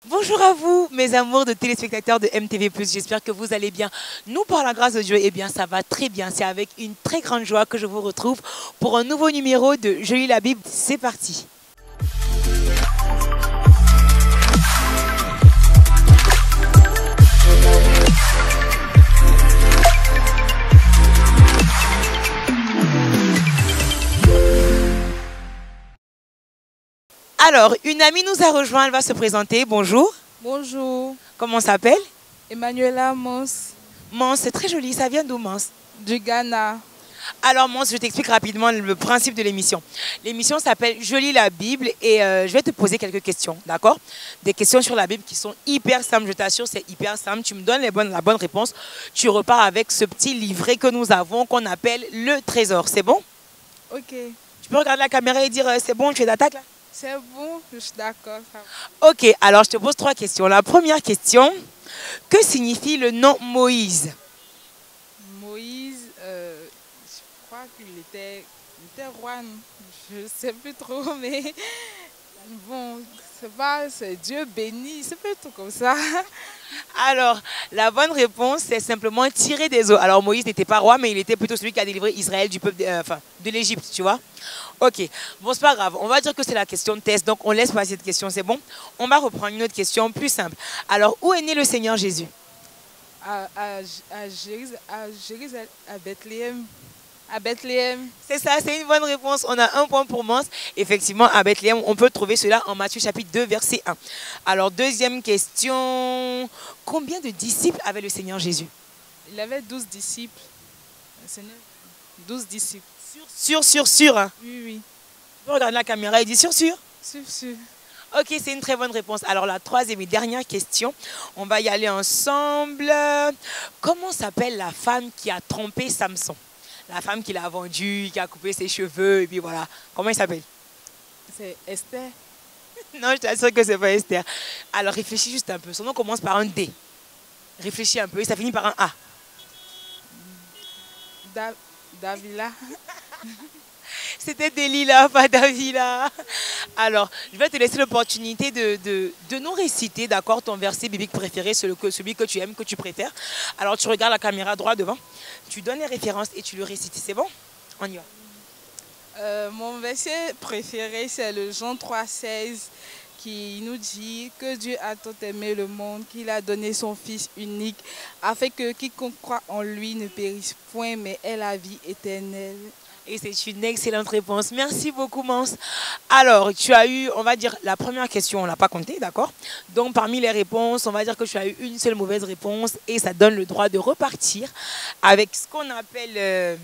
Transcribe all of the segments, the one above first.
Bonjour à vous, mes amours de téléspectateurs de MTV+. J'espère que vous allez bien. Nous, par la grâce de Dieu, eh bien, ça va très bien. C'est avec une très grande joie que je vous retrouve pour un nouveau numéro de Je lis la Bible. C'est parti. Alors, une amie nous a rejoint, elle va se présenter. Bonjour. Bonjour, Comment s'appelle? Emmanuela Mons Mans, c'est très joli. Ça vient d'où, Mans? du Ghana. Alors, Mans, je t'explique rapidement le principe de l'émission. L'émission s'appelle Je lis la Bible et je vais te poser quelques questions, d'accord? Des questions sur la Bible qui sont hyper simples, je t'assure, c'est hyper simple. Tu me donnes la bonne réponse. Tu repars avec ce petit livret que nous avons qu'on appelle le trésor. C'est bon? Ok, Tu peux regarder la caméra et dire c'est bon, tu es d'attaque là? c'est bon, je suis d'accord. Ça va. Ok, alors je te pose trois questions. La première question, que signifie le nom Moïse? Moïse, je crois qu'il était roi, non? Je ne sais plus trop, mais bon, c'est Dieu béni, c'est pas tout comme ça. Alors, la bonne réponse, c'est simplement tiré des eaux. Alors, Moïse n'était pas roi, mais il était plutôt celui qui a délivré Israël du peuple, de l'Égypte, tu vois. Ok, bon, c'est pas grave. On va dire que c'est la question de test, donc on laisse passer cette question, c'est bon. On va reprendre une autre question plus simple. Alors, où est né le Seigneur Jésus? À Bethléem. À Bethléem, C'est ça, c'est une bonne réponse. On a un point pour Mans. Effectivement, à Bethléem, on peut trouver cela en Matthieu chapitre 2, verset 1. Alors, deuxième question. Combien de disciples avait le Seigneur Jésus? il avait 12 disciples. Le Seigneur, 12 disciples. Sûr, hein. Oui, oui, Tu peux regarder la caméra et dire sûr. sûr. Ok, c'est une très bonne réponse. Alors, la troisième et dernière question, on va y aller ensemble. Comment s'appelle la femme qui a trompé Samson? La femme qui l'a vendu, qui a coupé ses cheveux, et puis voilà. Comment il s'appelle? C'est Esther. Non, je t'assure que c'est pas Esther. Alors, réfléchis juste un peu. Son nom commence par un D. Réfléchis un peu et ça finit par un A. Da- Davila. C'était Delilah, pas Davila. Alors, je vais te laisser l'opportunité de nous réciter, d'accord, ton verset biblique préféré, celui que tu aimes, que tu préfères. Alors, tu regardes la caméra droit devant, tu donnes les références et tu le récites. C'est bon? On y va. Mon verset préféré, c'est le Jean 3,16 qui nous dit que Dieu a tant aimé le monde qu'il a donné son Fils unique afin que quiconque croit en lui ne périsse point mais ait la vie éternelle. Et c'est une excellente réponse. Merci beaucoup, Mans. Alors, tu as eu, on va dire, la première question, on ne l'a pas comptée, d'accord? Donc, parmi les réponses, on va dire que tu as eu une seule mauvaise réponse et ça donne le droit de repartir avec ce qu'on appelle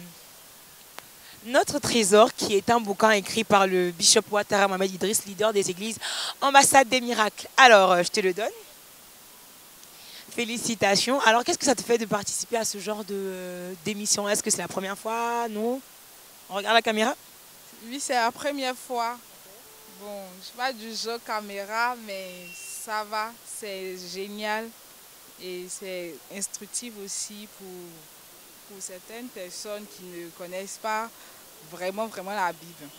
notre trésor, qui est un bouquin écrit par le bishop Ouattara Mohamed Idriss, leader des églises Ambassade des Miracles. Alors, je te le donne. Félicitations. Alors, qu'est-ce que ça te fait de participer à ce genre d'émission? Est-ce que c'est la première fois? Non? On regarde la caméra? Oui, c'est la première fois. Bon, je ne suis pas du genre caméra, mais ça va, c'est génial et c'est instructif aussi pour certaines personnes qui ne connaissent pas vraiment la Bible.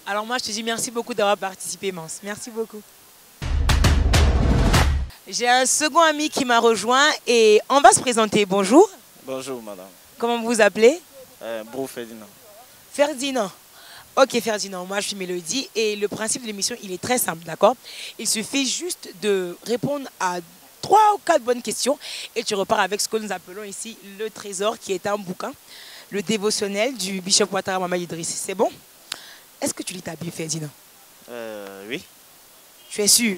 Alors moi, je te dis merci beaucoup d'avoir participé, Mans. Merci beaucoup. J'ai un second ami qui m'a rejoint et on va se présenter. Bonjour. Bonjour madame. Comment vous vous appelez? Bro Ferdinand. Ferdinand. Ok Ferdinand, moi je suis Mélodie et le principe de l'émission, il est très simple, d'accord? Il suffit juste de répondre à 3 ou 4 bonnes questions et tu repars avec ce que nous appelons ici le trésor, qui est un bouquin, le dévotionnel du bishop Ouattara Mohamed Idriss. C'est bon? Est-ce que tu lis ta Bible, Ferdinand? Oui. Tu es sûr?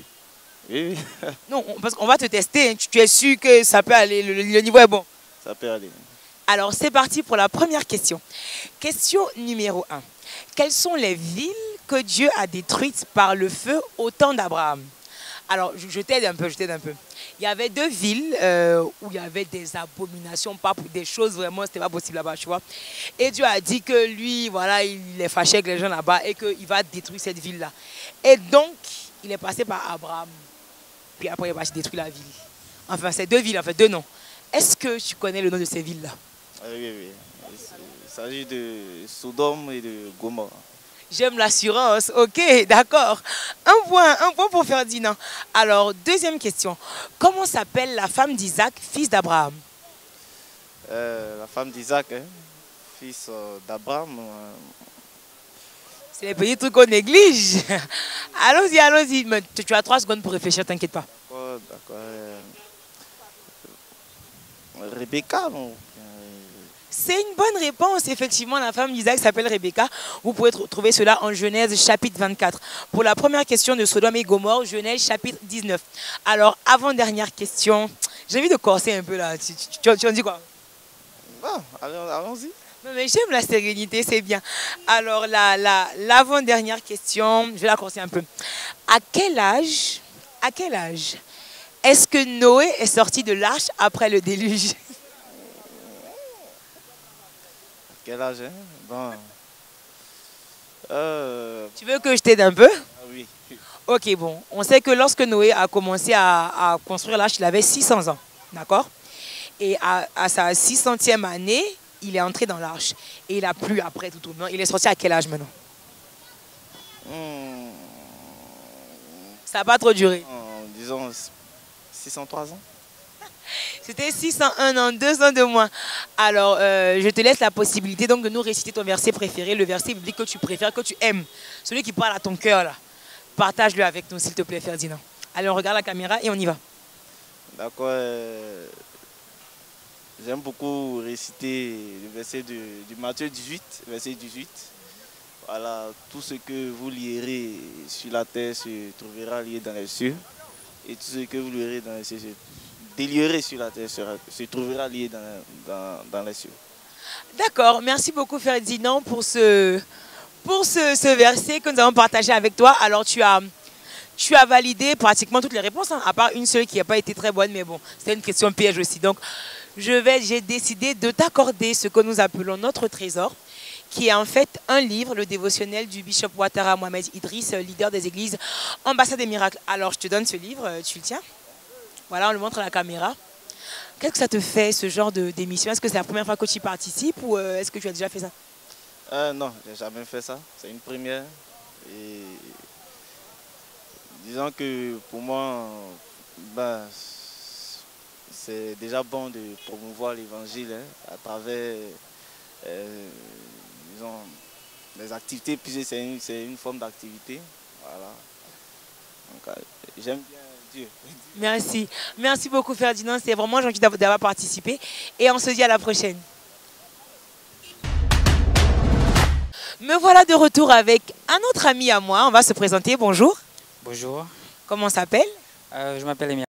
Oui, oui. Non, parce qu'on va te tester, hein. Tu es sûr que ça peut aller, le niveau est bon? Ça peut aller. Alors c'est parti pour la première question. Question numéro 1. Quelles sont les villes que Dieu a détruites par le feu au temps d'Abraham? Alors je t'aide un peu, Il y avait 2 villes où il y avait des abominations, pas pour des choses vraiment, c'était pas possible là-bas, tu vois. Et Dieu a dit que lui, voilà, il est fâché avec les gens là-bas et qu'il va détruire cette ville-là. Et donc, il est passé par Abraham. Puis après, il va détruire la ville. Enfin, c'est 2 villes, enfin 2 noms. Est-ce que tu connais le nom de ces villes-là? Oui, oui. Il s'agit de Sodome et de Gomorrhe. J'aime l'assurance. Ok, d'accord. Un point pour Ferdinand. Alors, deuxième question. Comment s'appelle la femme d'Isaac, fils d'Abraham? La femme d'Isaac, hein, fils d'Abraham. C'est les petits trucs qu'on néglige. Allons-y, allons-y. Mais tu as 3 secondes pour réfléchir, t'inquiète pas. D'accord, d'accord. Rebecca, non? C'est une bonne réponse. Effectivement, la femme d'Isaac s'appelle Rebecca. Vous pouvez trouver cela en Genèse chapitre 24. Pour la première question de Sodome et Gomorrhe, Genèse chapitre 19. Alors, avant-dernière question. J'ai envie de corser un peu là. Tu en dis quoi? Bon, allons-y. Non, mais j'aime la sérénité, c'est bien. Alors, l'avant-dernière question, je vais la corser un peu. À quel âge est-ce que Noé est sorti de l'arche après le déluge? Quel âge, hein? Bon. Tu veux que je t'aide un peu? Ah oui. Ok, bon. On sait que lorsque Noé a commencé à construire l'arche, il avait 600 ans. D'accord? Et à sa 600e année, il est entré dans l'arche. Et il a plu après tout au long. Il est sorti à quel âge maintenant? Ça n'a pas trop duré. Disons 603 ans. C'était 601 ans, 2 ans de moins. Alors, je te laisse la possibilité donc de nous réciter ton verset préféré, le verset biblique que tu préfères, que tu aimes. Celui qui parle à ton cœur, là. Partage-le avec nous, s'il te plaît, Ferdinand. Allez, on regarde la caméra et on y va. D'accord. J'aime beaucoup réciter le verset du Matthieu 18, verset 18. Voilà, tout ce que vous lierez sur la terre se trouvera lié dans les cieux. Et tout ce que vous lierez dans les cieux délierez sur la terre se trouvera lié dans les cieux. D'accord, merci beaucoup Ferdinand pour ce verset que nous avons partagé avec toi. Alors tu as validé pratiquement toutes les réponses, hein, à part une seule qui n'a pas été très bonne, mais bon, c'était une question piège aussi. Donc j'ai décidé de t'accorder ce que nous appelons notre trésor, qui est en fait un livre, le dévotionnel du bishop Ouattara Mohamed Idriss, leader des églises Ambassade des miracles. Alors je te donne ce livre, tu le tiens. Voilà, on le montre à la caméra. Qu'est-ce que ça te fait, ce genre d'émission? Est-ce que c'est la première fois que tu y participes ou est-ce que tu as déjà fait ça? Non, je n'ai jamais fait ça. C'est une première. Et disons que pour moi, ben, c'est déjà bon de promouvoir l'évangile, hein, à travers disons, les activités, puisque c'est une forme d'activité. Voilà. Donc, j'aime bien Dieu. Merci. Merci beaucoup Ferdinand, c'est vraiment gentil d'avoir participé et on se dit à la prochaine. Me voilà de retour avec un autre ami à moi, on va se présenter, bonjour. Bonjour, Comment on s'appelle? je m'appelle Emilia.